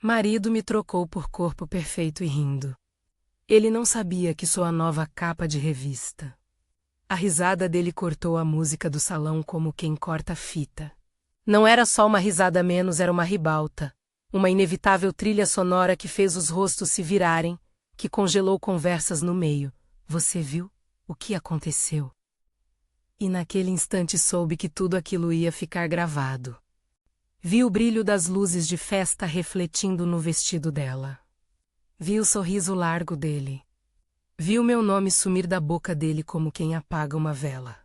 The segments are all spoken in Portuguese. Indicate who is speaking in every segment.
Speaker 1: Marido me trocou por corpo perfeito e rindo. Ele não sabia que sou a nova capa de revista. A risada dele cortou a música do salão como quem corta fita. Não era só uma risada a menos, era uma ribalta. Uma inevitável trilha sonora que fez os rostos se virarem, que congelou conversas no meio. Você viu? O que aconteceu? E naquele instante soube que tudo aquilo ia ficar gravado. Vi o brilho das luzes de festa refletindo no vestido dela. Vi o sorriso largo dele. Vi o meu nome sumir da boca dele como quem apaga uma vela.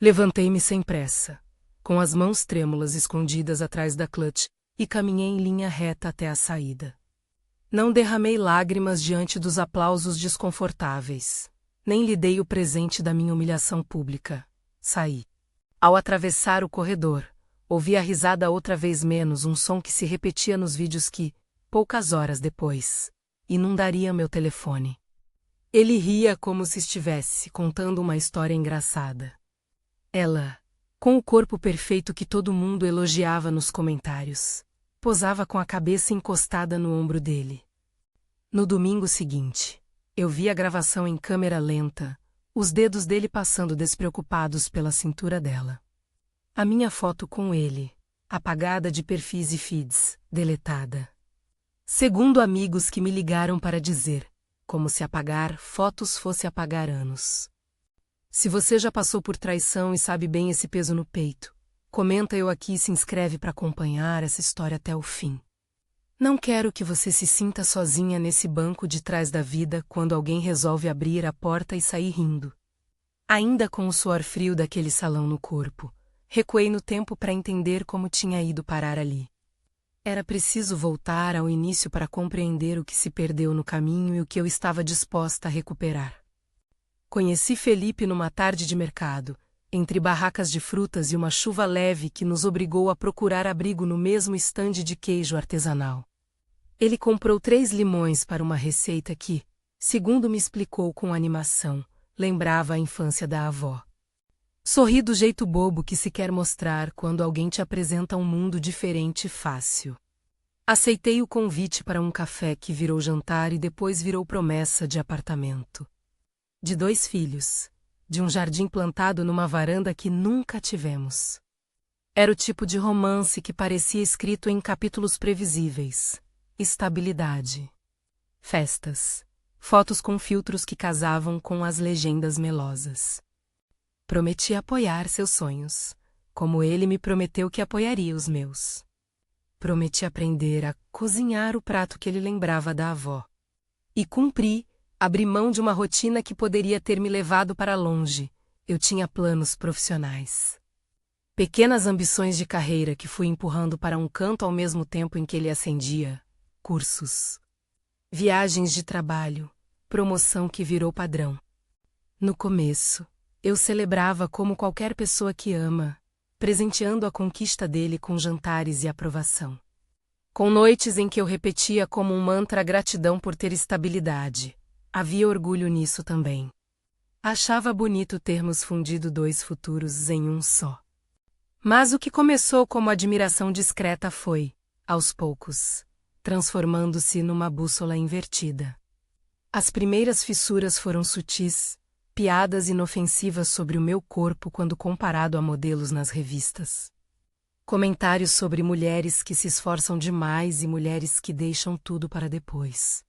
Speaker 1: Levantei-me sem pressa, com as mãos trêmulas escondidas atrás da clutch, e caminhei em linha reta até a saída. Não derramei lágrimas diante dos aplausos desconfortáveis. Nem lhe dei o presente da minha humilhação pública. Saí. Ao atravessar o corredor, ouvi a risada outra vez menos, um som que se repetia nos vídeos que, poucas horas depois, inundaria meu telefone. Ele ria como se estivesse contando uma história engraçada. Ela, com o corpo perfeito que todo mundo elogiava nos comentários, posava com a cabeça encostada no ombro dele. No domingo seguinte, eu vi a gravação em câmera lenta, os dedos dele passando despreocupados pela cintura dela. A minha foto com ele, apagada de perfis e feeds, deletada. Segundo amigos que me ligaram para dizer, como se apagar fotos fosse apagar anos. Se você já passou por traição e sabe bem esse peso no peito, comenta eu aqui e se inscreve para acompanhar essa história até o fim. Não quero que você se sinta sozinha nesse banco de trás da vida quando alguém resolve abrir a porta e sair rindo. Ainda com o suor frio daquele salão no corpo, recuei no tempo para entender como tinha ido parar ali. Era preciso voltar ao início para compreender o que se perdeu no caminho e o que eu estava disposta a recuperar. Conheci Felipe numa tarde de mercado, entre barracas de frutas e uma chuva leve que nos obrigou a procurar abrigo no mesmo estande de queijo artesanal. Ele comprou 3 limões para uma receita que, segundo me explicou com animação, lembrava a infância da avó. Sorri do jeito bobo que se quer mostrar quando alguém te apresenta um mundo diferente e fácil. Aceitei o convite para um café que virou jantar e depois virou promessa de apartamento. De 2 filhos, de um jardim plantado numa varanda que nunca tivemos. Era o tipo de romance que parecia escrito em capítulos previsíveis. Estabilidade. Festas. Fotos com filtros que casavam com as legendas melosas. Prometi apoiar seus sonhos, como ele me prometeu que apoiaria os meus. Prometi aprender a cozinhar o prato que ele lembrava da avó. E cumpri, abri mão de uma rotina que poderia ter me levado para longe. Eu tinha planos profissionais. Pequenas ambições de carreira que fui empurrando para um canto ao mesmo tempo em que ele acendia. Cursos. Viagens de trabalho. Promoção que virou padrão. No começo, eu celebrava como qualquer pessoa que ama, presenteando a conquista dele com jantares e aprovação. Com noites em que eu repetia como um mantra a gratidão por ter estabilidade. Havia orgulho nisso também. Achava bonito termos fundido 2 futuros em um só. Mas o que começou como admiração discreta foi, aos poucos, transformando-se numa bússola invertida. As primeiras fissuras foram sutis, piadas inofensivas sobre o meu corpo quando comparado a modelos nas revistas. Comentários sobre mulheres que se esforçam demais e mulheres que deixam tudo para depois.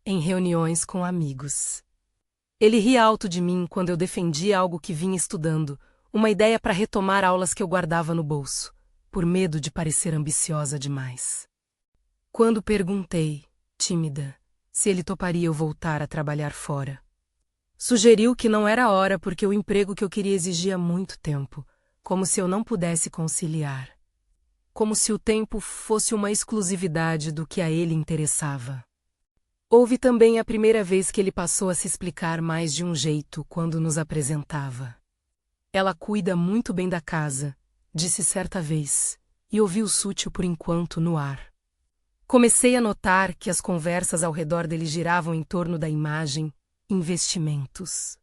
Speaker 1: Em reuniões com amigos. Ele ria alto de mim quando eu defendia algo que vinha estudando, uma ideia para retomar aulas que eu guardava no bolso, por medo de parecer ambiciosa demais. Quando perguntei, tímida, se ele toparia eu voltar a trabalhar fora, sugeriu que não era hora porque o emprego que eu queria exigia muito tempo, como se eu não pudesse conciliar. Como se o tempo fosse uma exclusividade do que a ele interessava. Houve também a primeira vez que ele passou a se explicar mais de um jeito quando nos apresentava. Ela cuida muito bem da casa, disse certa vez, e ouvi o sútil por enquanto no ar. Comecei a notar que as conversas ao redor dele giravam em torno da imagem, investimentos,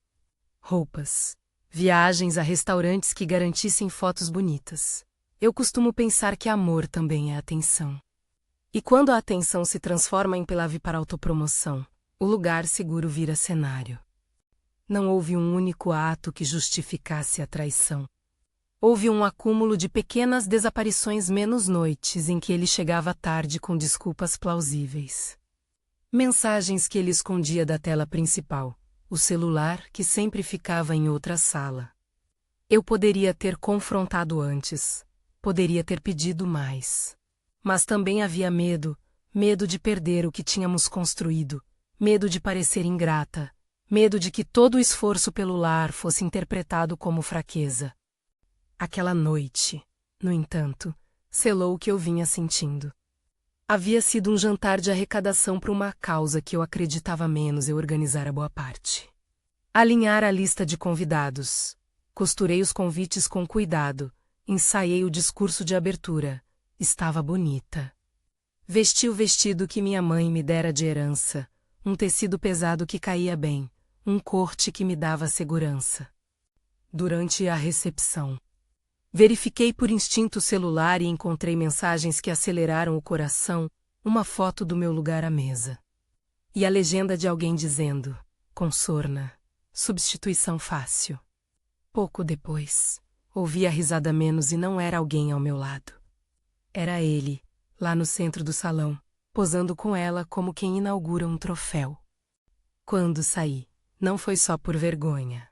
Speaker 1: roupas, viagens a restaurantes que garantissem fotos bonitas. Eu costumo pensar que amor também é atenção. E quando a atenção se transforma em pelave para autopromoção, o lugar seguro vira cenário. Não houve um único ato que justificasse a traição. Houve um acúmulo de pequenas desaparições menos noites em que ele chegava tarde com desculpas plausíveis. Mensagens que ele escondia da tela principal, o celular que sempre ficava em outra sala. Eu poderia ter confrontado antes, poderia ter pedido mais. Mas também havia medo, medo de perder o que tínhamos construído, medo de parecer ingrata, medo de que todo o esforço pelo lar fosse interpretado como fraqueza. Aquela noite, no entanto, selou o que eu vinha sentindo. Havia sido um jantar de arrecadação para uma causa que eu acreditava menos eu organizara boa parte. Alinhar a lista de convidados. Costurei os convites com cuidado, ensaiei o discurso de abertura. Estava bonita. Vesti o vestido que minha mãe me dera de herança, um tecido pesado que caía bem, um corte que me dava segurança. Durante a recepção, verifiquei por instinto o celular e encontrei mensagens que aceleraram o coração, uma foto do meu lugar à mesa. E a legenda de alguém dizendo, com sorna, substituição fácil. Pouco depois, ouvi a risada menos e não era alguém ao meu lado. Era ele, lá no centro do salão, posando com ela como quem inaugura um troféu. Quando saí, não foi só por vergonha.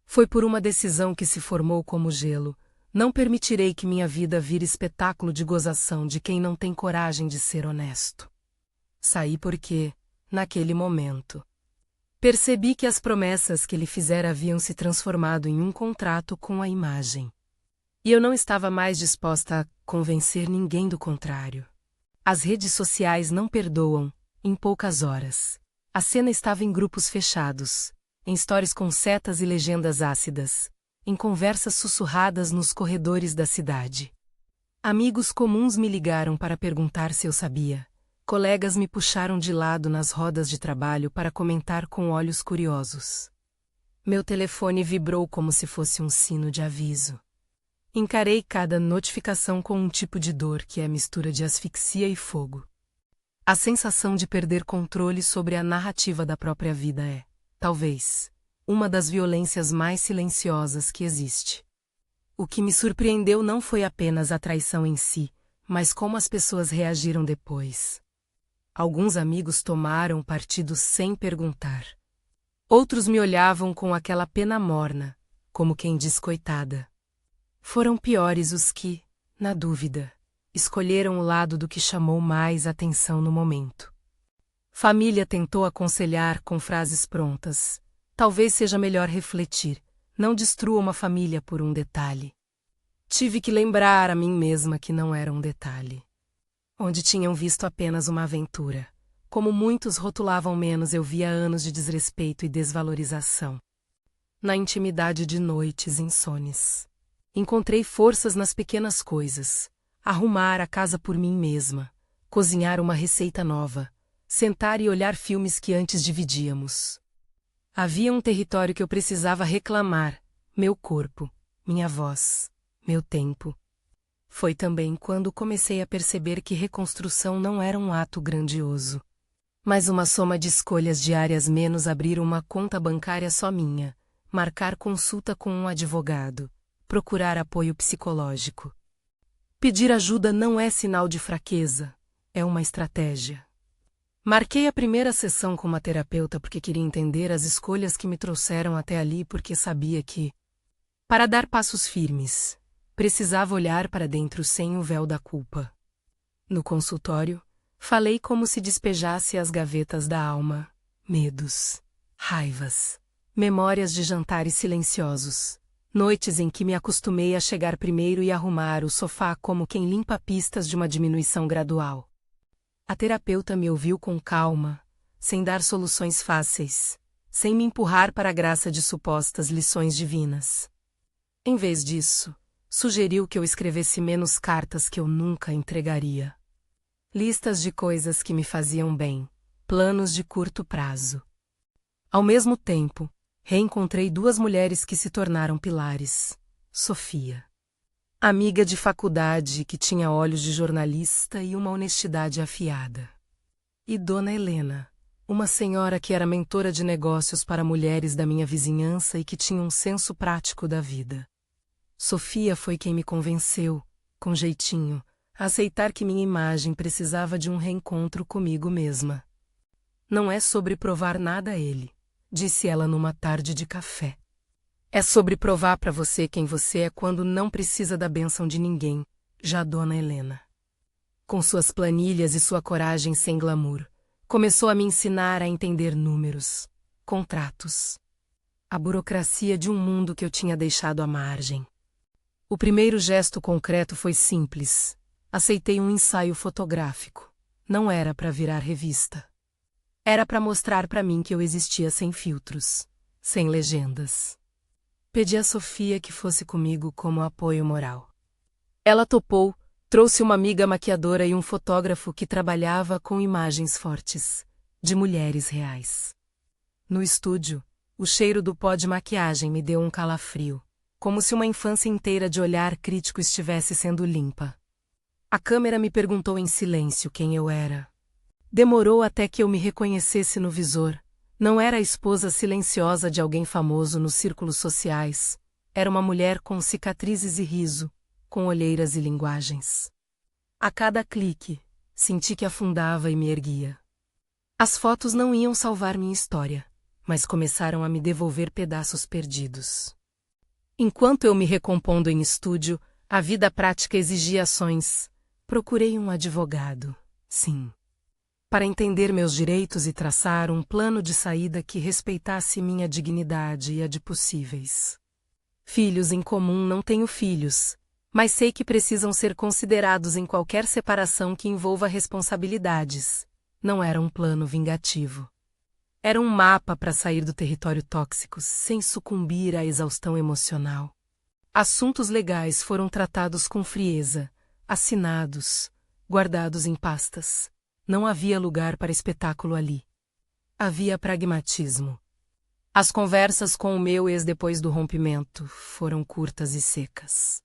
Speaker 1: Foi por uma decisão que se formou como gelo. Não permitirei que minha vida vire espetáculo de gozação de quem não tem coragem de ser honesto. Saí porque, naquele momento, percebi que as promessas que ele fizera haviam se transformado em um contrato com a imagem. E eu não estava mais disposta a convencer ninguém do contrário. As redes sociais não perdoam, em poucas horas. A cena estava em grupos fechados, em stories com setas e legendas ácidas, em conversas sussurradas nos corredores da cidade. Amigos comuns me ligaram para perguntar se eu sabia. Colegas me puxaram de lado nas rodas de trabalho para comentar com olhos curiosos. Meu telefone vibrou como se fosse um sino de aviso. Encarei cada notificação com um tipo de dor que é a mistura de asfixia e fogo. A sensação de perder controle sobre a narrativa da própria vida é, talvez, uma das violências mais silenciosas que existe. O que me surpreendeu não foi apenas a traição em si, mas como as pessoas reagiram depois. Alguns amigos tomaram partido sem perguntar. Outros me olhavam com aquela pena morna, como quem diz coitada. Foram piores os que, na dúvida, escolheram o lado do que chamou mais atenção no momento. Família tentou aconselhar com frases prontas. Talvez seja melhor refletir, não destrua uma família por um detalhe. Tive que lembrar a mim mesma que não era um detalhe. Onde tinham visto apenas uma aventura. Como muitos rotulavam menos, eu via anos de desrespeito e desvalorização. Na intimidade de noites insones. Encontrei forças nas pequenas coisas. Arrumar a casa por mim mesma. Cozinhar uma receita nova. Sentar e olhar filmes que antes dividíamos. Havia um território que eu precisava reclamar. Meu corpo, minha voz, meu tempo. Foi também quando comecei a perceber que reconstrução não era um ato grandioso. Mas uma soma de escolhas diárias menos abrir uma conta bancária só minha. Marcar consulta com um advogado. Procurar apoio psicológico. Pedir ajuda não é sinal de fraqueza, é uma estratégia. Marquei a primeira sessão com uma terapeuta porque queria entender as escolhas que me trouxeram até ali porque sabia que, para dar passos firmes, precisava olhar para dentro sem o véu da culpa. No consultório, falei como se despejasse as gavetas da alma, medos, raivas, memórias de jantares silenciosos. Noites em que me acostumei a chegar primeiro e arrumar o sofá como quem limpa pistas de uma diminuição gradual. A terapeuta me ouviu com calma, sem dar soluções fáceis, sem me empurrar para a graça de supostas lições divinas. Em vez disso, sugeriu que eu escrevesse menos cartas que eu nunca entregaria. Listas de coisas que me faziam bem, planos de curto prazo. Ao mesmo tempo, reencontrei duas mulheres que se tornaram pilares. Sofia. Amiga de faculdade que tinha olhos de jornalista e uma honestidade afiada. E Dona Helena, uma senhora que era mentora de negócios para mulheres da minha vizinhança e que tinha um senso prático da vida. Sofia foi quem me convenceu, com jeitinho, a aceitar que minha imagem precisava de um reencontro comigo mesma. Não é sobre provar nada a ele, disse ela numa tarde de café. É sobre provar para você quem você é quando não precisa da bênção de ninguém, já Dona Helena. Com suas planilhas e sua coragem sem glamour, começou a me ensinar a entender números, contratos, a burocracia de um mundo que eu tinha deixado à margem. O primeiro gesto concreto foi simples. Aceitei um ensaio fotográfico. Não era para virar revista. Era para mostrar para mim que eu existia sem filtros, sem legendas. Pedi a Sofia que fosse comigo como apoio moral. Ela topou, trouxe uma amiga maquiadora e um fotógrafo que trabalhava com imagens fortes, de mulheres reais. No estúdio, o cheiro do pó de maquiagem me deu um calafrio, como se uma infância inteira de olhar crítico estivesse sendo limpa. A câmera me perguntou em silêncio quem eu era. Demorou até que eu me reconhecesse no visor. Não era a esposa silenciosa de alguém famoso nos círculos sociais. Era uma mulher com cicatrizes e riso, com olheiras e linguagens. A cada clique, senti que afundava e me erguia. As fotos não iam salvar minha história, mas começaram a me devolver pedaços perdidos. Enquanto eu me recompondo em estúdio, a vida prática exigia ações. Procurei um advogado, sim, para entender meus direitos e traçar um plano de saída que respeitasse minha dignidade e a de possíveis. Filhos em comum não tenho filhos, mas sei que precisam ser considerados em qualquer separação que envolva responsabilidades. Não era um plano vingativo. Era um mapa para sair do território tóxico sem sucumbir à exaustão emocional. Assuntos legais foram tratados com frieza, assinados, guardados em pastas. Não havia lugar para espetáculo ali. Havia pragmatismo. As conversas com o meu ex depois do rompimento foram curtas e secas.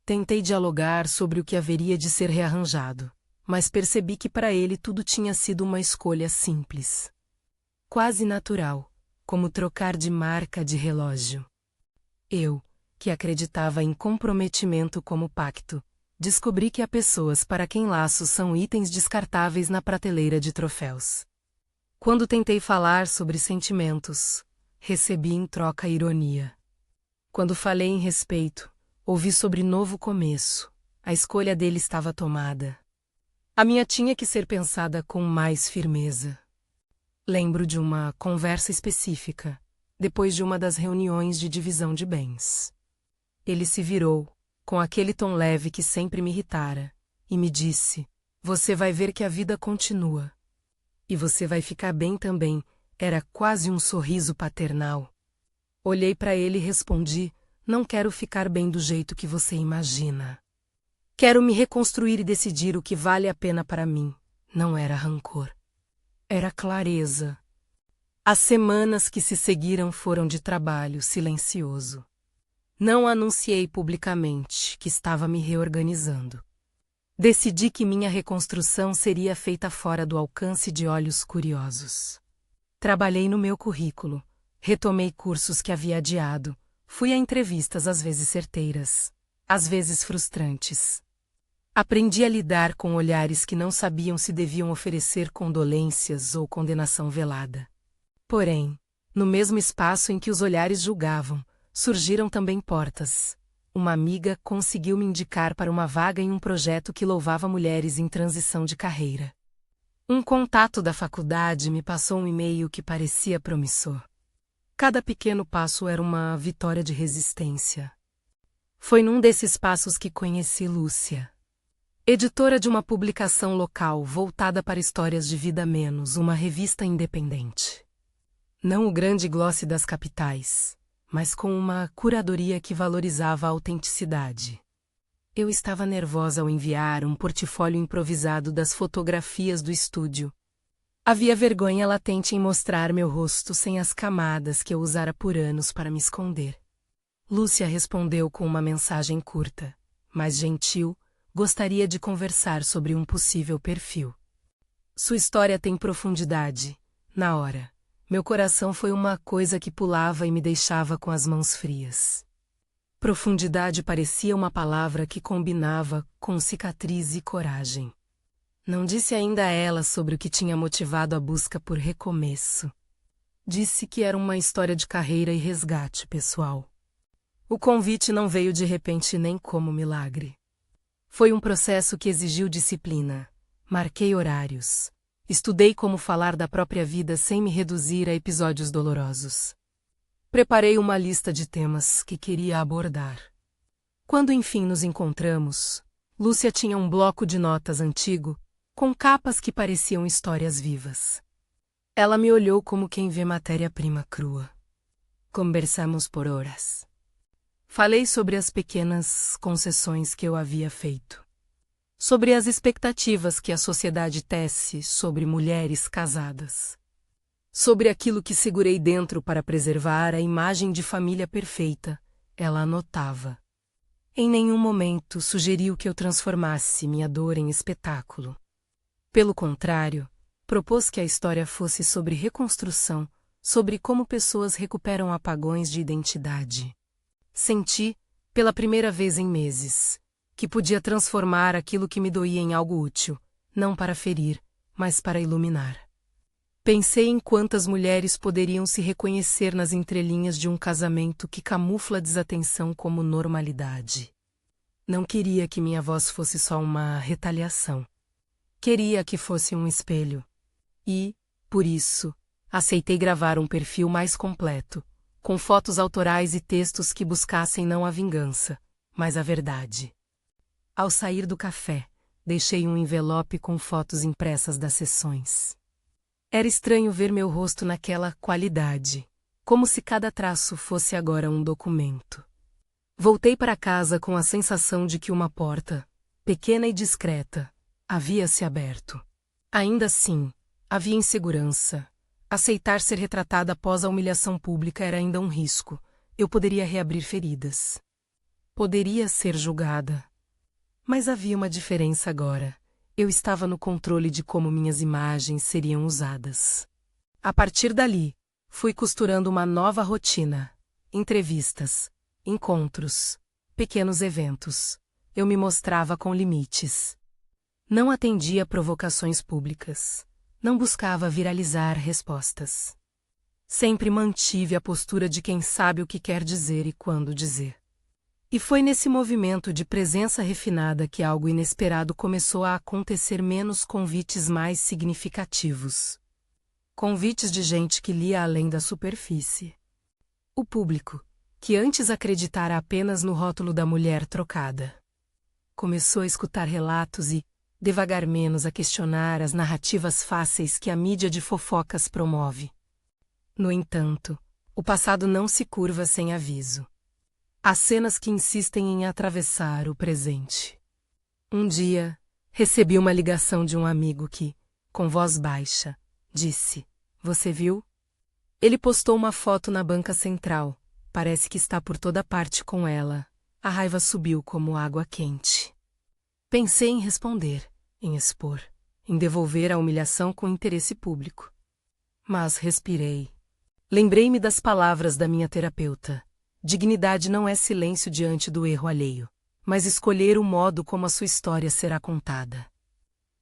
Speaker 1: Tentei dialogar sobre o que haveria de ser rearranjado, mas percebi que para ele tudo tinha sido uma escolha simples. Quase natural, como trocar de marca de relógio. Eu, que acreditava em comprometimento como pacto, descobri que há pessoas para quem laços são itens descartáveis na prateleira de troféus. Quando tentei falar sobre sentimentos, recebi em troca ironia. Quando falei em respeito, ouvi sobre novo começo. A escolha dele estava tomada. A minha tinha que ser pensada com mais firmeza. Lembro de uma conversa específica, depois de uma das reuniões de divisão de bens. Ele se virou, com aquele tom leve que sempre me irritara, e me disse: "Você vai ver que a vida continua. E você vai ficar bem também." Era quase um sorriso paternal. Olhei para ele e respondi: "Não quero ficar bem do jeito que você imagina. Quero me reconstruir e decidir o que vale a pena para mim." Não era rancor. Era clareza. As semanas que se seguiram foram de trabalho silencioso. Não anunciei publicamente que estava me reorganizando. Decidi que minha reconstrução seria feita fora do alcance de olhos curiosos. Trabalhei no meu currículo, retomei cursos que havia adiado, fui a entrevistas às vezes certeiras, às vezes frustrantes. Aprendi a lidar com olhares que não sabiam se deviam oferecer condolências ou condenação velada. Porém, no mesmo espaço em que os olhares julgavam, surgiram também portas. Uma amiga conseguiu me indicar para uma vaga em um projeto que louvava mulheres em transição de carreira. Um contato da faculdade me passou um e-mail que parecia promissor. Cada pequeno passo era uma vitória de resistência. Foi num desses passos que conheci Lúcia. Editora de uma publicação local voltada para histórias de vida menos, uma revista independente. Não o grande gloss das capitais, mas com uma curadoria que valorizava a autenticidade. Eu estava nervosa ao enviar um portfólio improvisado das fotografias do estúdio. Havia vergonha latente em mostrar meu rosto sem as camadas que eu usara por anos para me esconder. Lúcia respondeu com uma mensagem curta: mais gentil, gostaria de conversar sobre um possível perfil. Sua história tem profundidade. Na hora, meu coração foi uma coisa que pulava e me deixava com as mãos frias. Profundidade parecia uma palavra que combinava com cicatriz e coragem. Não disse ainda a ela sobre o que tinha motivado a busca por recomeço. Disse que era uma história de carreira e resgate pessoal. O convite não veio de repente nem como milagre. Foi um processo que exigiu disciplina. Marquei horários. Estudei como falar da própria vida sem me reduzir a episódios dolorosos. Preparei uma lista de temas que queria abordar. Quando enfim nos encontramos, Lúcia tinha um bloco de notas antigo, com capas que pareciam histórias vivas. Ela me olhou como quem vê matéria-prima crua. Conversamos por horas. Falei sobre as pequenas concessões que eu havia feito. Sobre as expectativas que a sociedade tece sobre mulheres casadas. Sobre aquilo que segurei dentro para preservar a imagem de família perfeita, ela anotava. Em nenhum momento sugeriu que eu transformasse minha dor em espetáculo. Pelo contrário, propôs que a história fosse sobre reconstrução, sobre como pessoas recuperam apagões de identidade. Senti, pela primeira vez em meses, que podia transformar aquilo que me doía em algo útil, não para ferir, mas para iluminar. Pensei em quantas mulheres poderiam se reconhecer nas entrelinhas de um casamento que camufla a desatenção como normalidade. Não queria que minha voz fosse só uma retaliação. Queria que fosse um espelho. E, por isso, aceitei gravar um perfil mais completo, com fotos autorais e textos que buscassem não a vingança, mas a verdade. Ao sair do café, deixei um envelope com fotos impressas das sessões. Era estranho ver meu rosto naquela qualidade, como se cada traço fosse agora um documento. Voltei para casa com a sensação de que uma porta, pequena e discreta, havia se aberto. Ainda assim, havia insegurança. Aceitar ser retratada após a humilhação pública era ainda um risco. Eu poderia reabrir feridas. Poderia ser julgada. Mas havia uma diferença agora. Eu estava no controle de como minhas imagens seriam usadas. A partir dali, fui costurando uma nova rotina. Entrevistas, encontros, pequenos eventos. Eu me mostrava com limites. Não atendia provocações públicas. Não buscava viralizar respostas. Sempre mantive a postura de quem sabe o que quer dizer e quando dizer. E foi nesse movimento de presença refinada que algo inesperado começou a acontecer, menos convites mais significativos. Convites de gente que lia além da superfície. O público, que antes acreditara apenas no rótulo da mulher trocada, começou a escutar relatos e, devagar menos, a questionar as narrativas fáceis que a mídia de fofocas promove. No entanto, o passado não se curva sem aviso. Há cenas que insistem em atravessar o presente. Um dia, recebi uma ligação de um amigo que, com voz baixa, disse: "Você viu? Ele postou uma foto na banca central. Parece que está por toda parte com ela." A raiva subiu como água quente. Pensei em responder, em expor, em devolver a humilhação com interesse público. Mas respirei. Lembrei-me das palavras da minha terapeuta. Dignidade não é silêncio diante do erro alheio, mas escolher o modo como a sua história será contada.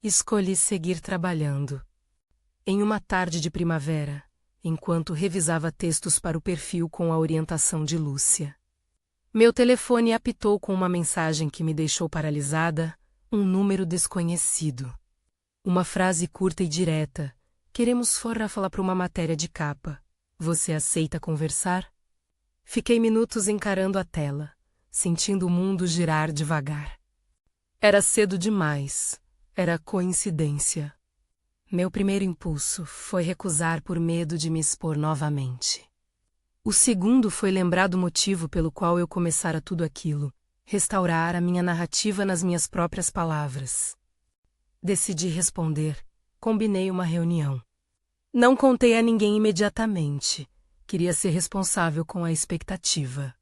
Speaker 1: Escolhi seguir trabalhando. Em uma tarde de primavera, enquanto revisava textos para o perfil com a orientação de Lúcia, meu telefone apitou com uma mensagem que me deixou paralisada, um número desconhecido. Uma frase curta e direta. "Queremos falar para uma matéria de capa. Você aceita conversar?" Fiquei minutos encarando a tela, sentindo o mundo girar devagar. Era cedo demais. Era coincidência. Meu primeiro impulso foi recusar por medo de me expor novamente. O segundo foi lembrar do motivo pelo qual eu começara tudo aquilo, restaurar a minha narrativa nas minhas próprias palavras. Decidi responder. Combinei uma reunião. Não contei a ninguém imediatamente. Queria ser responsável com a expectativa.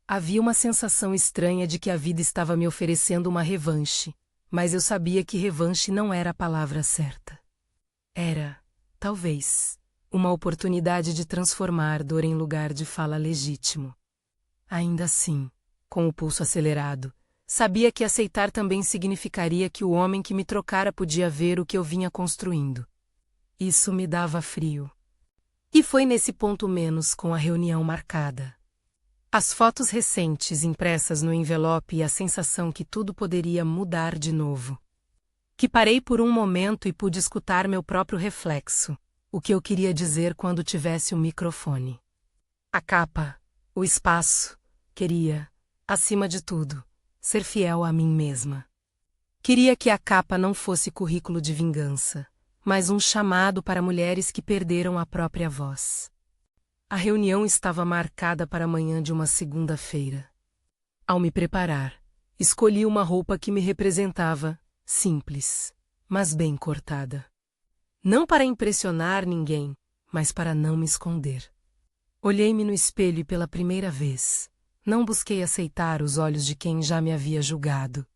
Speaker 1: Havia uma sensação estranha de que a vida estava me oferecendo uma revanche, mas eu sabia que revanche não era a palavra certa. Era, talvez, uma oportunidade de transformar dor em lugar de fala legítimo. Ainda assim, com o pulso acelerado, sabia que aceitar também significaria que o homem que me trocara podia ver o que eu vinha construindo. Isso me dava frio. E foi nesse ponto menos com a reunião marcada. As fotos recentes impressas no envelope e a sensação que tudo poderia mudar de novo. Que parei por um momento e pude escutar meu próprio reflexo, o que eu queria dizer quando tivesse o microfone. A capa, o espaço, queria, acima de tudo, ser fiel a mim mesma. Queria que a capa não fosse currículo de vingança, mas um chamado para mulheres que perderam a própria voz. A reunião estava marcada para a manhã de uma segunda-feira. Ao me preparar, escolhi uma roupa que me representava, simples, mas bem cortada. Não para impressionar ninguém, mas para não me esconder. Olhei-me no espelho e pela primeira vez, não busquei aceitar os olhos de quem já me havia julgado.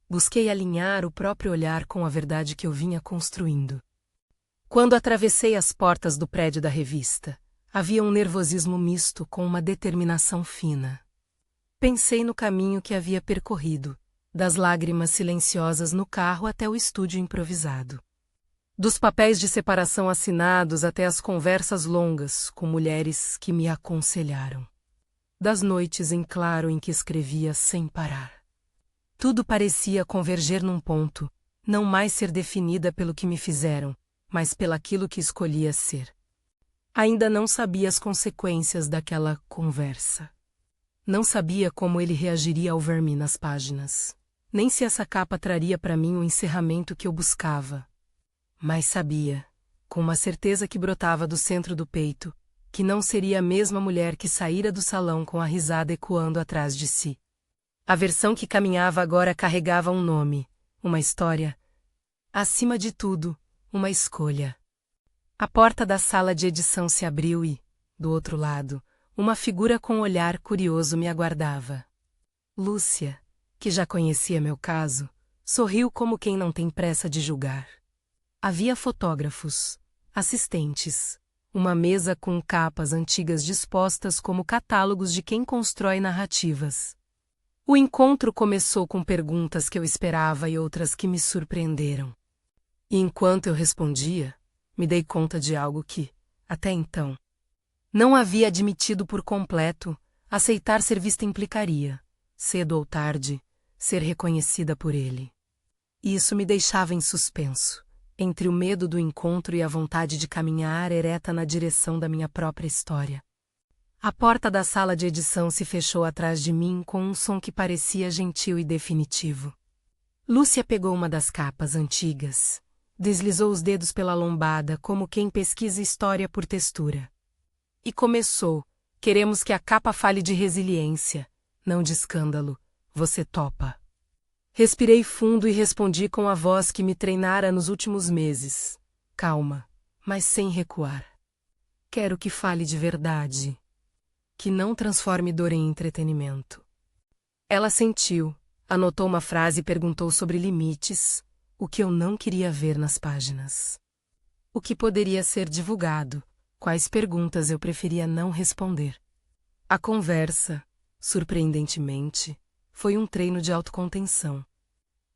Speaker 1: Busquei alinhar o próprio olhar com a verdade que eu vinha construindo. Quando atravessei as portas do prédio da revista, havia um nervosismo misto com uma determinação fina. Pensei no caminho que havia percorrido, das lágrimas silenciosas no carro até o estúdio improvisado. Dos papéis de separação assinados até as conversas longas com mulheres que me aconselharam. Das noites em claro em que escrevia sem parar. Tudo parecia converger num ponto, não mais ser definida pelo que me fizeram, mas pelaquilo que escolhia ser. Ainda não sabia as consequências daquela conversa. Não sabia como ele reagiria ao ver-me nas páginas, nem se essa capa traria para mim o encerramento que eu buscava. Mas sabia, com uma certeza que brotava do centro do peito, que não seria a mesma mulher que saíra do salão com a risada ecoando atrás de si. A versão que caminhava agora carregava um nome, uma história. Acima de tudo, uma escolha. A porta da sala de edição se abriu e, do outro lado, uma figura com um olhar curioso me aguardava. Lúcia, que já conhecia meu caso, sorriu como quem não tem pressa de julgar. Havia fotógrafos, assistentes, uma mesa com capas antigas dispostas como catálogos de quem constrói narrativas. O encontro começou com perguntas que eu esperava e outras que me surpreenderam. E enquanto eu respondia, me dei conta de algo que, até então, não havia admitido por completo. Aceitar ser vista implicaria, cedo ou tarde, ser reconhecida por ele. E isso me deixava em suspenso, entre o medo do encontro e a vontade de caminhar ereta na direção da minha própria história. A porta da sala de edição se fechou atrás de mim com um som que parecia gentil e definitivo. Lúcia pegou uma das capas antigas, deslizou os dedos pela lombada como quem pesquisa história por textura. E começou: queremos que a capa fale de resiliência, não de escândalo. Você topa? Respirei fundo e respondi com a voz que me treinara nos últimos meses. Calma, mas sem recuar. Quero que fale de verdade. Que não transforme dor em entretenimento. Ela sentiu, anotou uma frase e perguntou sobre limites, o que eu não queria ver nas páginas. O que poderia ser divulgado, quais perguntas eu preferia não responder. A conversa, surpreendentemente, foi um treino de autocontenção.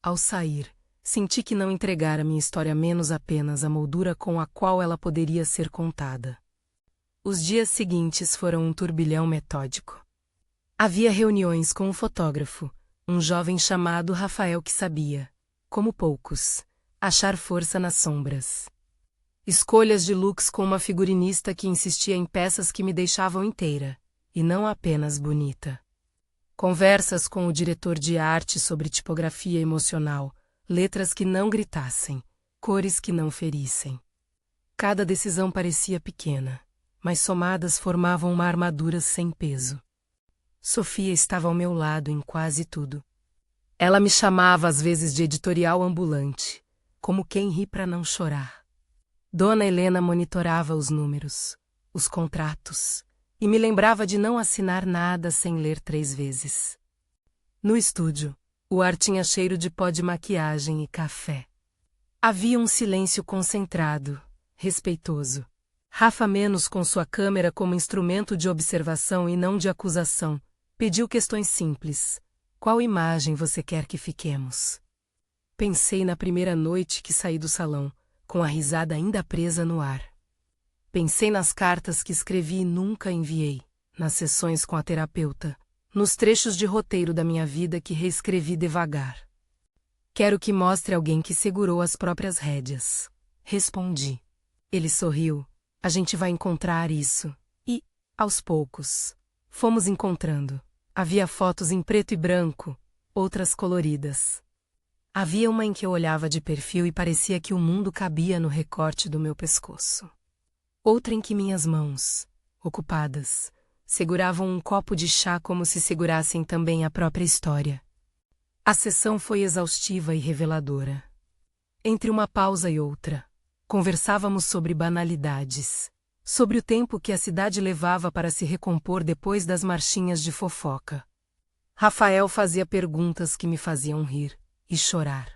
Speaker 1: Ao sair, senti que não entregara minha história menos apenas a moldura com a qual ela poderia ser contada. Os dias seguintes foram um turbilhão metódico. Havia reuniões com um fotógrafo, um jovem chamado Rafael que sabia, como poucos, achar força nas sombras. Escolhas de looks com uma figurinista que insistia em peças que me deixavam inteira, e não apenas bonita. Conversas com o diretor de arte sobre tipografia emocional, letras que não gritassem, cores que não ferissem. Cada decisão parecia pequena, mas somadas formavam uma armadura sem peso. Sofia estava ao meu lado em quase tudo. Ela me chamava às vezes de editorial ambulante, como quem ri para não chorar. Dona Helena monitorava os números, os contratos, e me lembrava de não assinar nada sem ler 3 vezes. No estúdio, o ar tinha cheiro de pó de maquiagem e café. Havia um silêncio concentrado, respeitoso. Rafa Menos, com sua câmera como instrumento de observação e não de acusação, pediu questões simples. Qual imagem você quer que fiquemos? Pensei na primeira noite que saí do salão, com a risada ainda presa no ar. Pensei nas cartas que escrevi e nunca enviei, nas sessões com a terapeuta, nos trechos de roteiro da minha vida que reescrevi devagar. Quero que mostre alguém que segurou as próprias rédeas. Respondi. Ele sorriu. A gente vai encontrar isso. E, aos poucos, fomos encontrando. Havia fotos em preto e branco, outras coloridas. Havia uma em que eu olhava de perfil e parecia que o mundo cabia no recorte do meu pescoço. Outra em que minhas mãos, ocupadas, seguravam um copo de chá como se segurassem também a própria história. A sessão foi exaustiva e reveladora. Entre uma pausa e outra, conversávamos sobre banalidades, sobre o tempo que a cidade levava para se recompor depois das marchinhas de fofoca. Rafael fazia perguntas que me faziam rir e chorar.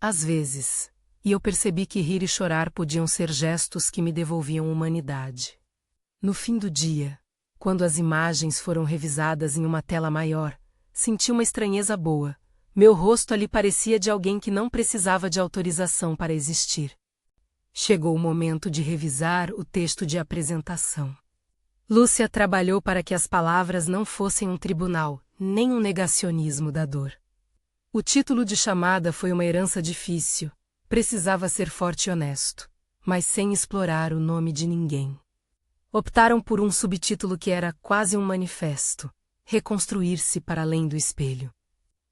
Speaker 1: Às vezes, e eu percebi que rir e chorar podiam ser gestos que me devolviam humanidade. No fim do dia, quando as imagens foram revisadas em uma tela maior, senti uma estranheza boa. Meu rosto ali parecia de alguém que não precisava de autorização para existir. Chegou o momento de revisar o texto de apresentação. Lúcia trabalhou para que as palavras não fossem um tribunal, nem um negacionismo da dor. O título de chamada foi uma herança difícil. Precisava ser forte e honesto, mas sem explorar o nome de ninguém. Optaram por um subtítulo que era quase um manifesto: reconstruir-se para além do espelho.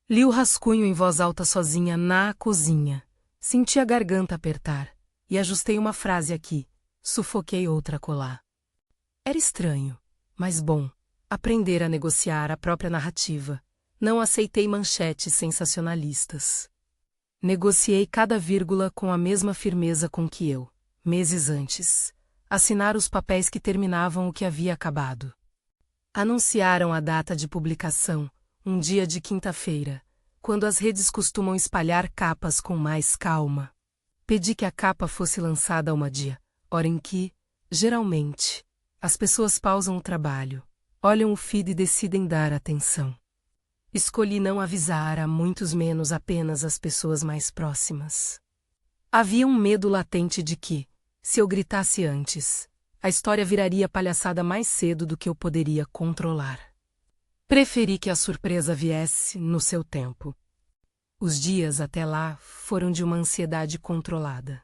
Speaker 1: Li o rascunho em voz alta sozinha na cozinha. Senti a garganta apertar, e ajustei uma frase aqui, sufoquei outra acolá. Era estranho, mas bom, aprender a negociar a própria narrativa. Não aceitei manchetes sensacionalistas. Negociei cada vírgula com a mesma firmeza com que eu, meses antes, assinar os papéis que terminavam o que havia acabado. Anunciaram a data de publicação, um dia de quinta-feira, quando as redes costumam espalhar capas com mais calma. Pedi que a capa fosse lançada a uma dia, hora em que, geralmente, as pessoas pausam o trabalho, olham o feed e decidem dar atenção. Escolhi não avisar a muitos menos apenas as pessoas mais próximas. Havia um medo latente de que, se eu gritasse antes, a história viraria palhaçada mais cedo do que eu poderia controlar. Preferi que a surpresa viesse no seu tempo. Os dias até lá foram de uma ansiedade controlada.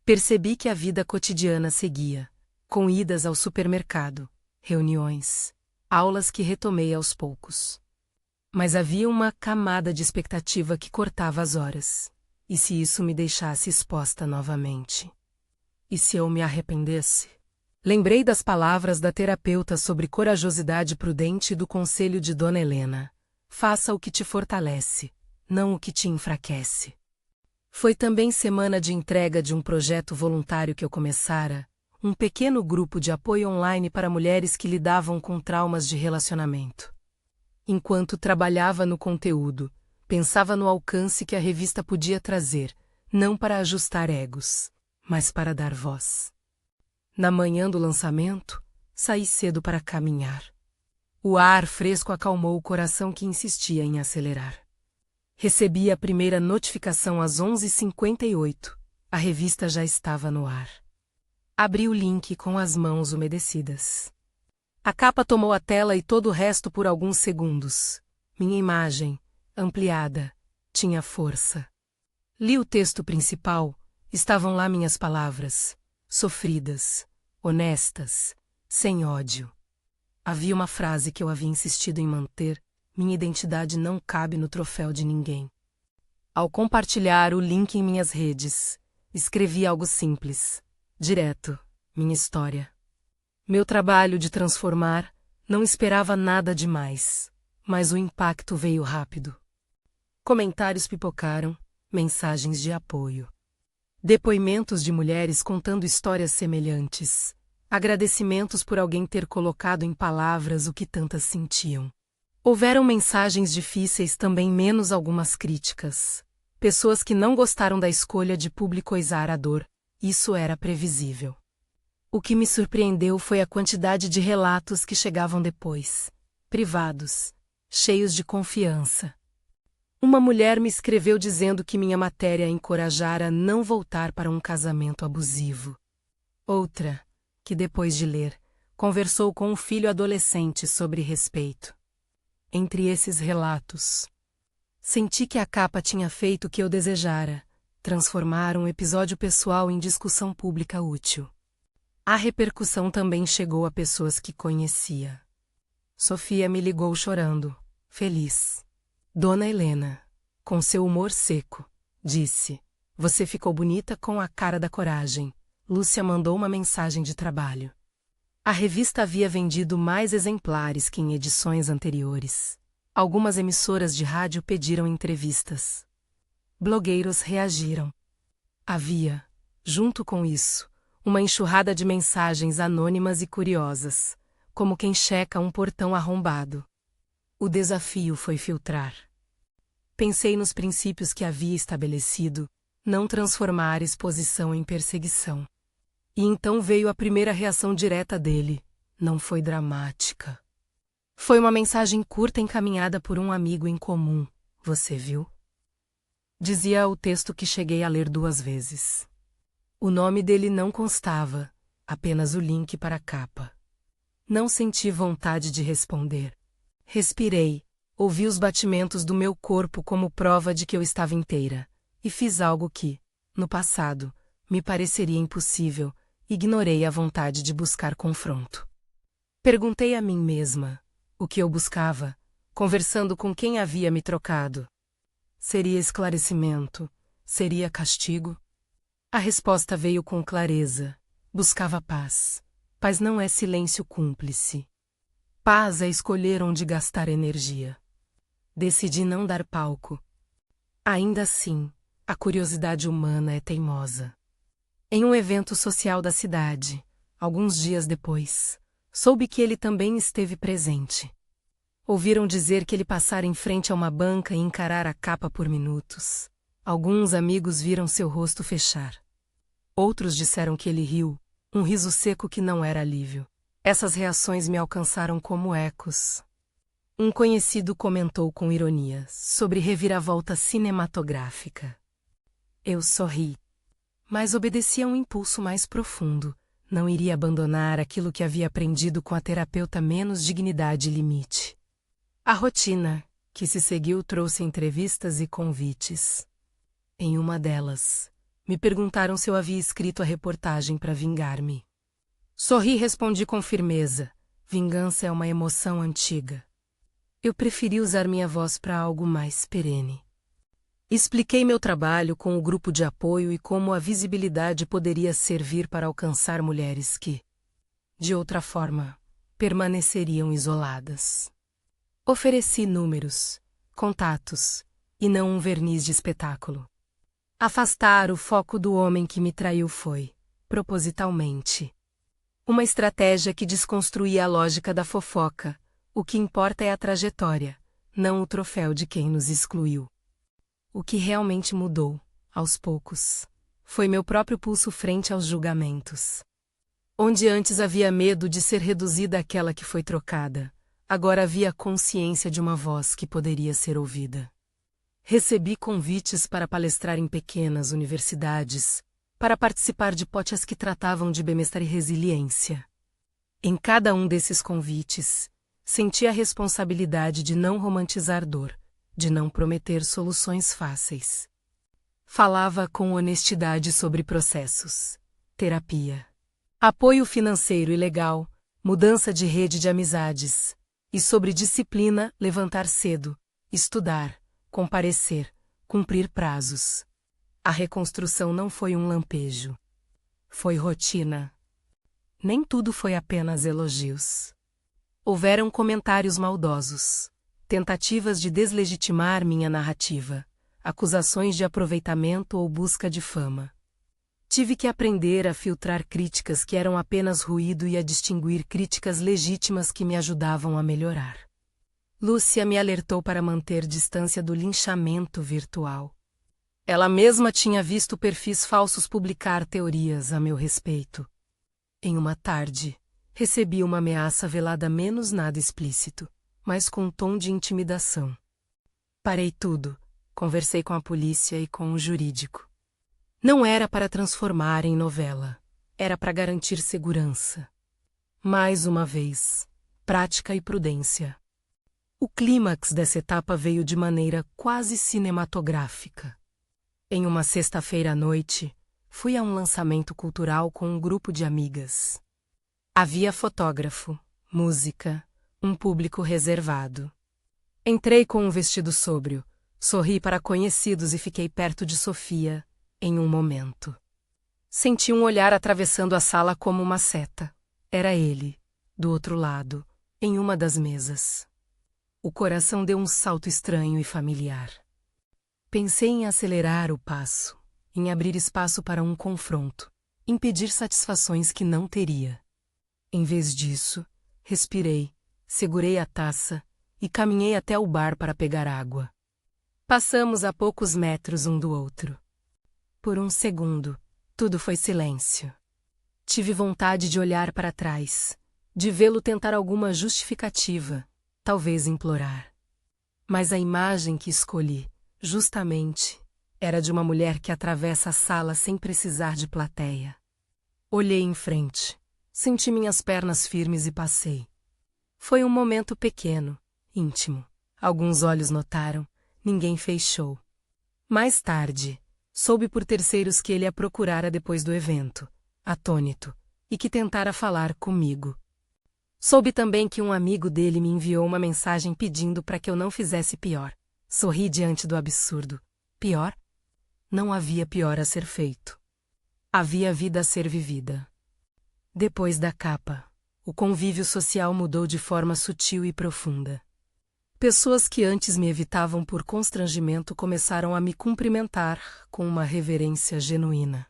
Speaker 1: Percebi que a vida cotidiana seguia, com idas ao supermercado, reuniões, aulas que retomei aos poucos. Mas havia uma camada de expectativa que cortava as horas. E se isso me deixasse exposta novamente? E se eu me arrependesse? Lembrei das palavras da terapeuta sobre corajosidade prudente e do conselho de Dona Helena. Faça o que te fortalece, não o que te enfraquece. Foi também semana de entrega de um projeto voluntário que eu começara, um pequeno grupo de apoio online para mulheres que lidavam com traumas de relacionamento. Enquanto trabalhava no conteúdo, pensava no alcance que a revista podia trazer, não para ajustar egos, mas para dar voz. Na manhã do lançamento, saí cedo para caminhar. O ar fresco acalmou o coração que insistia em acelerar. Recebi a primeira notificação às 11h58. A revista já estava no ar. Abri o link com as mãos umedecidas. A capa tomou a tela e todo o resto por alguns segundos. Minha imagem, ampliada, tinha força. Li o texto principal, estavam lá minhas palavras, sofridas, honestas, sem ódio. Havia uma frase que eu havia insistido em manter: minha identidade não cabe no troféu de ninguém. Ao compartilhar o link em minhas redes, escrevi algo simples, direto, minha história. Meu trabalho de transformar, não esperava nada demais, mas o impacto veio rápido. Comentários pipocaram, mensagens de apoio. Depoimentos de mulheres contando histórias semelhantes. Agradecimentos por alguém ter colocado em palavras o que tantas sentiam. Houveram mensagens difíceis também, menos algumas críticas. Pessoas que não gostaram da escolha de publicizar a dor. Isso era previsível. O que me surpreendeu foi a quantidade de relatos que chegavam depois. Privados. Cheios de confiança. Uma mulher me escreveu dizendo que minha matéria a encorajara a não voltar para um casamento abusivo. Outra, que depois de ler, conversou com um filho adolescente sobre respeito. Entre esses relatos, senti que a capa tinha feito o que eu desejara, transformar um episódio pessoal em discussão pública útil. A repercussão também chegou a pessoas que conhecia. Sofia me ligou chorando, feliz. Dona Helena, com seu humor seco, disse: "Você ficou bonita com a cara da coragem." Lúcia mandou uma mensagem de trabalho. A revista havia vendido mais exemplares que em edições anteriores. Algumas emissoras de rádio pediram entrevistas. Blogueiros reagiram. Havia, junto com isso, uma enxurrada de mensagens anônimas e curiosas, como quem checa um portão arrombado. O desafio foi filtrar. Pensei nos princípios que havia estabelecido, não transformar exposição em perseguição. E então veio a primeira reação direta dele. Não foi dramática. Foi uma mensagem curta encaminhada por um amigo em comum. "Você viu?" Dizia o texto que cheguei a ler 2 vezes. O nome dele não constava, apenas o link para a capa. Não senti vontade de responder. Respirei, ouvi os batimentos do meu corpo como prova de que eu estava inteira, e fiz algo que, no passado, me pareceria impossível. Ignorei a vontade de buscar confronto. Perguntei a mim mesma o que eu buscava, conversando com quem havia me trocado. Seria esclarecimento? Seria castigo? A resposta veio com clareza. Buscava paz. Paz não é silêncio cúmplice. Paz é escolher onde gastar energia. Decidi não dar palco. Ainda assim, a curiosidade humana é teimosa. Em um evento social da cidade, alguns dias depois, soube que ele também esteve presente. Ouviram dizer que ele passara em frente a uma banca e encarar a capa por minutos. Alguns amigos viram seu rosto fechar. Outros disseram que ele riu, um riso seco que não era alívio. Essas reações me alcançaram como ecos. Um conhecido comentou com ironia sobre reviravolta cinematográfica. Eu sorri. Mas obedeci a um impulso mais profundo. Não iria abandonar aquilo que havia aprendido com a terapeuta menos dignidade e limite. A rotina, que se seguiu, trouxe entrevistas e convites. Em uma delas, me perguntaram se eu havia escrito a reportagem para vingar-me. Sorri e respondi com firmeza. Vingança é uma emoção antiga. Eu preferi usar minha voz para algo mais perene. Expliquei meu trabalho com o grupo de apoio e como a visibilidade poderia servir para alcançar mulheres que, de outra forma, permaneceriam isoladas. Ofereci números, contatos, e não um verniz de espetáculo. Afastar o foco do homem que me traiu foi, propositalmente, uma estratégia que desconstruía a lógica da fofoca. O que importa é a trajetória, não o troféu de quem nos excluiu. O que realmente mudou, aos poucos, foi meu próprio pulso frente aos julgamentos. Onde antes havia medo de ser reduzida àquela que foi trocada, agora havia consciência de uma voz que poderia ser ouvida. Recebi convites para palestrar em pequenas universidades, para participar de podcasts que tratavam de bem-estar e resiliência. Em cada um desses convites, senti a responsabilidade de não romantizar dor, de não prometer soluções fáceis. Falava com honestidade sobre processos, terapia, apoio financeiro e legal, mudança de rede de amizades, e sobre disciplina, levantar cedo, estudar, comparecer, cumprir prazos. A reconstrução não foi um lampejo. Foi rotina. Nem tudo foi apenas elogios. Houveram comentários maldosos, tentativas de deslegitimar minha narrativa, acusações de aproveitamento ou busca de fama. Tive que aprender a filtrar críticas que eram apenas ruído e a distinguir críticas legítimas que me ajudavam a melhorar. Lúcia me alertou para manter distância do linchamento virtual. Ela mesma tinha visto perfis falsos publicar teorias a meu respeito. Em uma tarde, recebi uma ameaça velada menos nada explícito, mas com um tom de intimidação. Parei tudo, conversei com a polícia e com o jurídico. Não era para transformar em novela, era para garantir segurança. Mais uma vez, prática e prudência. O clímax dessa etapa veio de maneira quase cinematográfica. Em uma sexta-feira à noite, fui a um lançamento cultural com um grupo de amigas. Havia fotógrafo, música, um público reservado. Entrei com um vestido sóbrio, sorri para conhecidos e fiquei perto de Sofia, em um momento. Senti um olhar atravessando a sala como uma seta. Era ele, do outro lado, em uma das mesas. O coração deu um salto estranho e familiar. Pensei em acelerar o passo, em abrir espaço para um confronto, impedir satisfações que não teria. Em vez disso, respirei, segurei a taça e caminhei até o bar para pegar água. Passamos a poucos metros um do outro. Por um segundo, tudo foi silêncio. Tive vontade de olhar para trás, de vê-lo tentar alguma justificativa, talvez implorar. Mas a imagem que escolhi, justamente, era de uma mulher que atravessa a sala sem precisar de plateia. Olhei em frente, senti minhas pernas firmes e passei. Foi um momento pequeno, íntimo. Alguns olhos notaram, ninguém fez show. Mais tarde, soube por terceiros que ele a procurara depois do evento, atônito, e que tentara falar comigo. Soube também que um amigo dele me enviou uma mensagem pedindo para que eu não fizesse pior. Sorri diante do absurdo. Pior? Não havia pior a ser feito. Havia vida a ser vivida. Depois da capa, o convívio social mudou de forma sutil e profunda. Pessoas que antes me evitavam por constrangimento começaram a me cumprimentar com uma reverência genuína.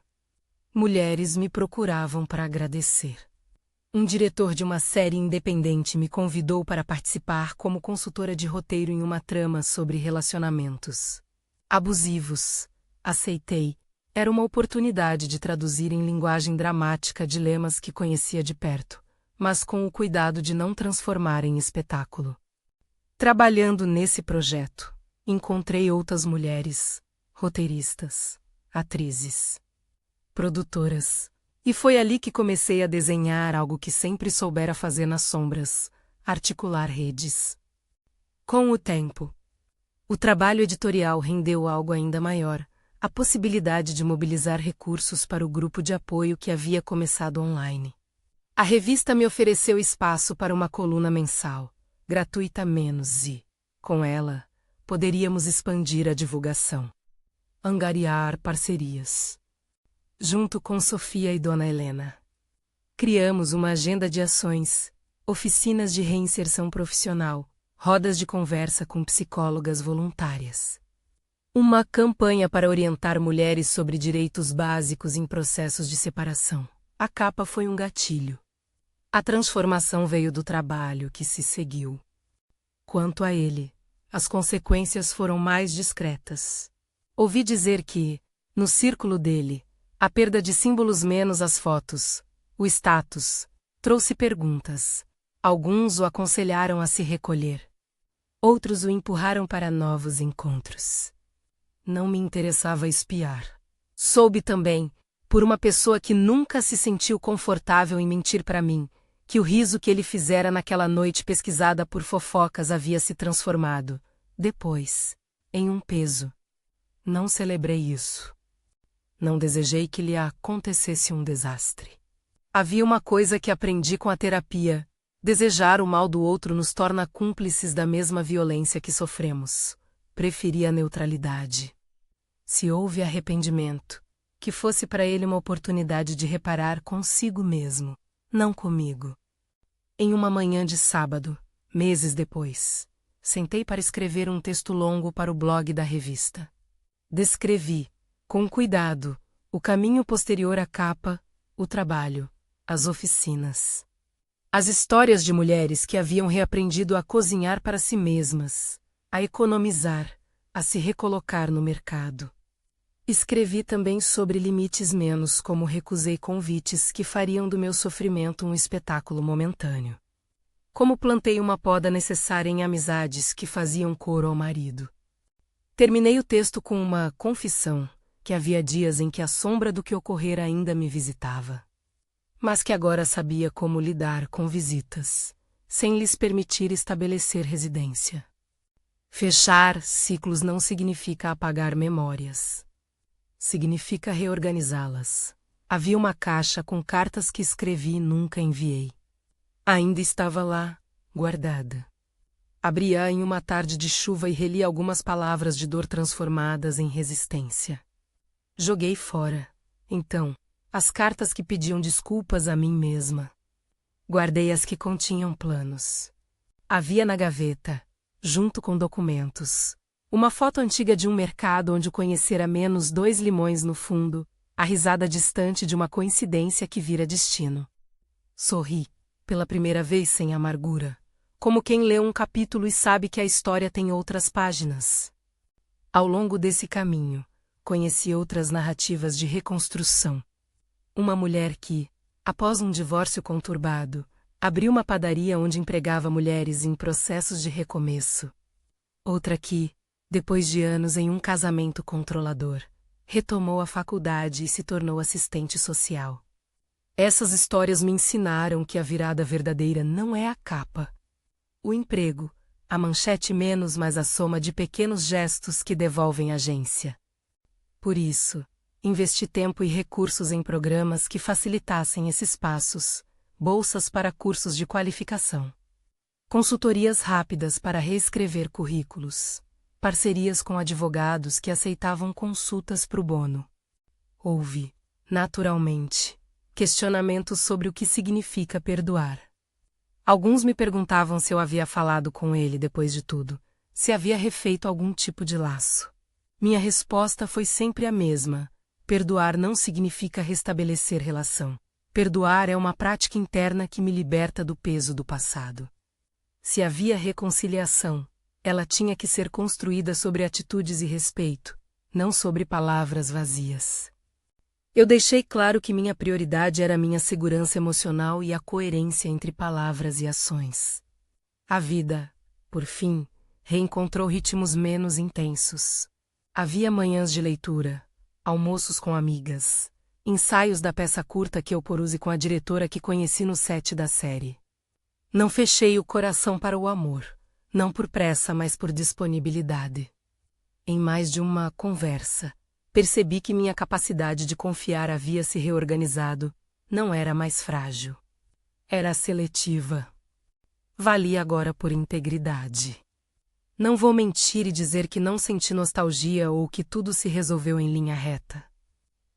Speaker 1: Mulheres me procuravam para agradecer. Um diretor de uma série independente me convidou para participar como consultora de roteiro em uma trama sobre relacionamentos abusivos. Aceitei. Era uma oportunidade de traduzir em linguagem dramática dilemas que conhecia de perto, mas com o cuidado de não transformar em espetáculo. Trabalhando nesse projeto, encontrei outras mulheres, roteiristas, atrizes, produtoras, e foi ali que comecei a desenhar algo que sempre soubera fazer nas sombras, articular redes. Com o tempo, o trabalho editorial rendeu algo ainda maior, a possibilidade de mobilizar recursos para o grupo de apoio que havia começado online. A revista me ofereceu espaço para uma coluna mensal, gratuita menos e, com ela, poderíamos expandir a divulgação. Angariar parcerias. Junto com Sofia e Dona Helena, criamos uma agenda de ações, oficinas de reinserção profissional, rodas de conversa com psicólogas voluntárias. Uma campanha para orientar mulheres sobre direitos básicos em processos de separação. A capa foi um gatilho. A transformação veio do trabalho que se seguiu. Quanto a ele, as consequências foram mais discretas. Ouvi dizer que, no círculo dele, a perda de símbolos menos as fotos, o status, trouxe perguntas. Alguns o aconselharam a se recolher. Outros o empurraram para novos encontros. Não me interessava espiar. Soube também, por uma pessoa que nunca se sentiu confortável em mentir para mim, que o riso que ele fizera naquela noite pesquisada por fofocas havia se transformado, depois, em um peso. Não celebrei isso. Não desejei que lhe acontecesse um desastre. Havia uma coisa que aprendi com a terapia: desejar o mal do outro nos torna cúmplices da mesma violência que sofremos. Preferi a neutralidade. Se houve arrependimento, que fosse para ele uma oportunidade de reparar consigo mesmo, não comigo. Em uma manhã de sábado, meses depois, sentei para escrever um texto longo para o blog da revista. Descrevi, com cuidado, O caminho posterior à capa, o trabalho, as oficinas. As histórias de mulheres que haviam reaprendido a cozinhar para si mesmas, a economizar, a se recolocar no mercado. Escrevi também sobre limites menos, como recusei convites que fariam do meu sofrimento um espetáculo momentâneo. Como plantei uma poda necessária em amizades que faziam coro ao marido. Terminei o texto com uma confissão, que havia dias em que a sombra do que ocorrera ainda me visitava. Mas que agora sabia como lidar com visitas, sem lhes permitir estabelecer residência. Fechar ciclos não significa apagar memórias. Significa reorganizá-las. Havia uma caixa com cartas que escrevi e nunca enviei. Ainda estava lá, guardada. Abri-a em uma tarde de chuva e reli algumas palavras de dor transformadas em resistência. Joguei fora, então, as cartas que pediam desculpas a mim mesma. Guardei as que continham planos. Havia na gaveta, junto com documentos, uma foto antiga de um mercado onde conhecera menos 2 limões no fundo, a risada distante de uma coincidência que vira destino. Sorri, pela primeira vez sem amargura, como quem lê um capítulo e sabe que a história tem outras páginas. Ao longo desse caminho, conheci outras narrativas de reconstrução. Uma mulher que, após um divórcio conturbado, abriu uma padaria onde empregava mulheres em processos de recomeço. Outra que, depois de anos em um casamento controlador, retomou a faculdade e se tornou assistente social. Essas histórias me ensinaram que a virada verdadeira não é a capa. O emprego, a manchete menos mais a soma de pequenos gestos que devolvem agência. Por isso, investi tempo e recursos em programas que facilitassem esses passos, bolsas para cursos de qualificação, consultorias rápidas para reescrever currículos, parcerias com advogados que aceitavam consultas pro bono. Houve, naturalmente, questionamentos sobre o que significa perdoar. Alguns me perguntavam se eu havia falado com ele depois de tudo, se havia refeito algum tipo de laço. Minha resposta foi sempre a mesma: perdoar não significa restabelecer relação. Perdoar é uma prática interna que me liberta do peso do passado. Se havia reconciliação, ela tinha que ser construída sobre atitudes e respeito, não sobre palavras vazias. Eu deixei claro que minha prioridade era minha segurança emocional e a coerência entre palavras e ações. A vida, por fim, reencontrou ritmos menos intensos. Havia manhãs de leitura, almoços com amigas, ensaios da peça curta que eu produzi com a diretora que conheci no set da série. Não fechei o coração para o amor, não por pressa, mas por disponibilidade. Em mais de uma conversa, percebi que minha capacidade de confiar havia se reorganizado, não era mais frágil. Era seletiva. Valia agora por integridade. Não vou mentir e dizer que não senti nostalgia ou que tudo se resolveu em linha reta.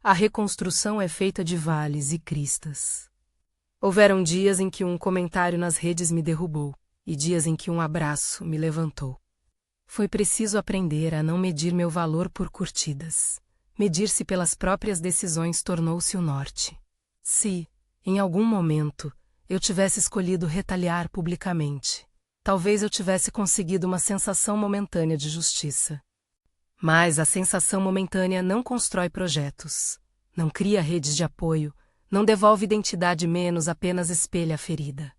Speaker 1: A reconstrução é feita de vales e cristas. Houveram dias em que um comentário nas redes me derrubou, e dias em que um abraço me levantou. Foi preciso aprender a não medir meu valor por curtidas. Medir-se pelas próprias decisões tornou-se o norte. Se, em algum momento, eu tivesse escolhido retaliar publicamente, talvez eu tivesse conseguido uma sensação momentânea de justiça. Mas a sensação momentânea não constrói projetos, não cria redes de apoio, não devolve identidade menos, apenas espelha a ferida.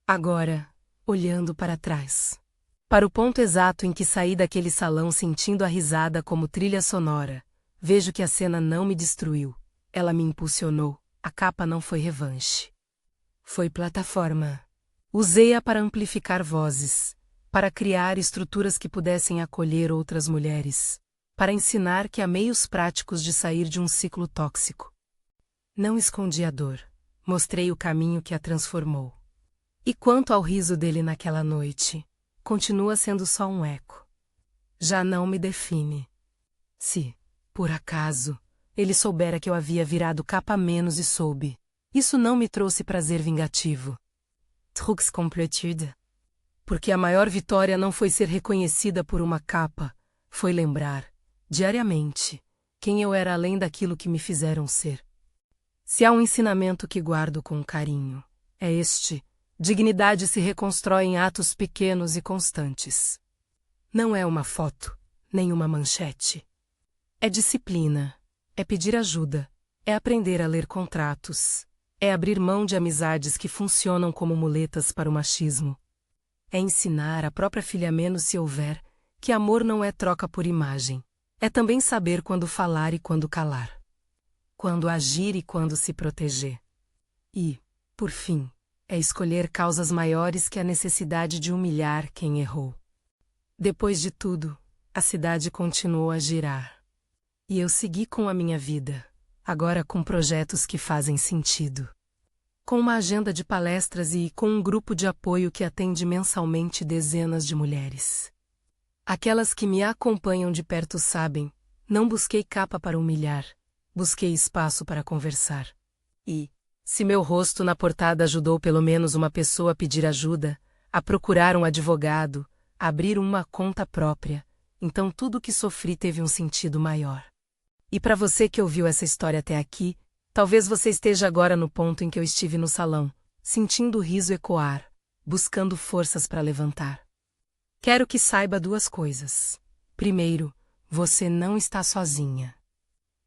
Speaker 1: Agora, olhando para trás, para o ponto exato em que saí daquele salão sentindo a risada como trilha sonora, vejo que a cena não me destruiu, ela me impulsionou, a capa não foi revanche. Foi plataforma. Usei-a para amplificar vozes, para criar estruturas que pudessem acolher outras mulheres, para ensinar que há meios práticos de sair de um ciclo tóxico. Não escondi a dor, mostrei o caminho que a transformou. E quanto ao riso dele naquela noite, continua sendo só um eco. Já não me define. Se, por acaso, ele soubera que eu havia virado capa menos e soube, isso não me trouxe prazer vingativo. Trucs complétude. Porque a maior vitória não foi ser reconhecida por uma capa, foi lembrar, diariamente, quem eu era além daquilo que me fizeram ser. Se há um ensinamento que guardo com carinho, é este: dignidade se reconstrói em atos pequenos e constantes. Não é uma foto, nem uma manchete. É disciplina, é pedir ajuda, é aprender a ler contratos, é abrir mão de amizades que funcionam como muletas para o machismo. É ensinar a própria filha menos se houver, que amor não é troca por imagem. É também saber quando falar e quando calar. Quando agir e quando se proteger. E, por fim, é escolher causas maiores que a necessidade de humilhar quem errou. Depois de tudo, a cidade continuou a girar. E eu segui com a minha vida, agora com projetos que fazem sentido. Com uma agenda de palestras e com um grupo de apoio que atende mensalmente dezenas de mulheres. Aquelas que me acompanham de perto sabem, não busquei capa para humilhar, busquei espaço para conversar. E, se meu rosto na portada ajudou pelo menos uma pessoa a pedir ajuda, a procurar um advogado, a abrir uma conta própria, então tudo o que sofri teve um sentido maior. E para você que ouviu essa história até aqui, talvez você esteja agora no ponto em que eu estive no salão, sentindo o riso ecoar, buscando forças para levantar. Quero que saiba duas coisas. Primeiro, você não está sozinha.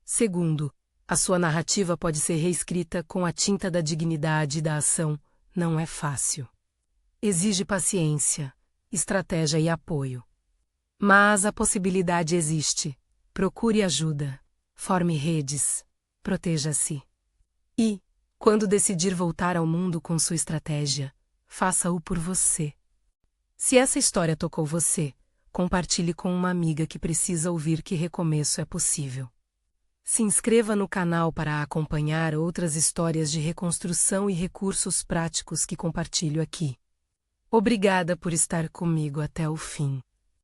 Speaker 1: Segundo, a sua narrativa pode ser reescrita com a tinta da dignidade e da ação. Não é fácil. Exige paciência, estratégia e apoio. Mas a possibilidade existe. Procure ajuda. Forme redes. Proteja-se. E, quando decidir voltar ao mundo com sua estratégia, faça-o por você. Se essa história tocou você, compartilhe com uma amiga que precisa ouvir que recomeço é possível. Se inscreva no canal para acompanhar outras histórias de reconstrução e recursos práticos que compartilho aqui. Obrigada por estar comigo até o fim.